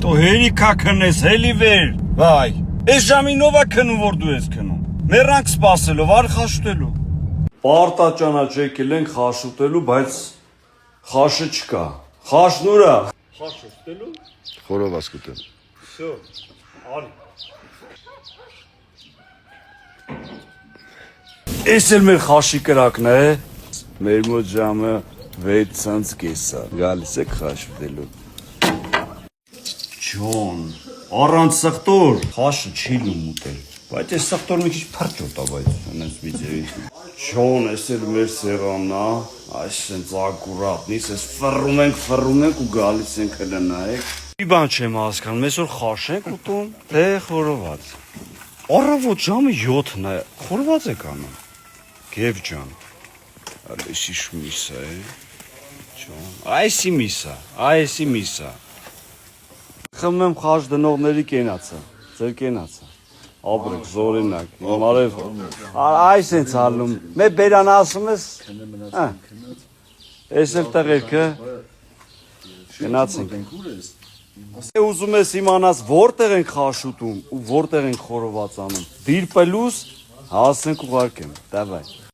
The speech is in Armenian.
Թո հերիքա քնես, հելի վեր։ Վայ, այս ժամին ով է քնում, որ դու ես քնում։ Մեռանք սպասելով, արի խաշուտելու։ Պարտա ճանաչել ենք խաշուտելու, բայց խաշը չկա։ Խաշնուրա։ Խաշուտելու։ Խորոված կուտել։ Всё, արի։ Էս էլ մեր խաշի կրակն է։ Մեր մոտ ժամը 6:30 է։ Գալիս եք խաշուտելու։ Ջոն, առանց սխտոր խաշը չի լում ուտել։ Բայց այս սխտորը մի քիչ փրճոտ է, բայց այնպես վիճելի։ Ջոն, էս էլ մեր սեղանն է, այսպես ակուրատնից, էս ֆռում ենք ու գալիս ենք հələ նայեք։ Մի բան չեմ հասկանում, այսօր խաշ ենք ուտում, թե խորոված։ Առավոտ ժամը 7-ն է, խորոված եք անում։ Գև ջան։ Այսի շմիսա է։ Ջոն, այսի միսա։ Խմում եմ խաշ դնողների կենացը, ձեր կենացը, ապրեք, զորինակ, մարև, այս ենց հալում, մեր բերան ասում ես, ես էլ տղերքը, գնացենք, ուզում ես իմանաս որտեղ ենք խաշուտում ու որտեղ ենք խորոված անում, դիր պլուս հասնենք ուղարկեմ, դավայ։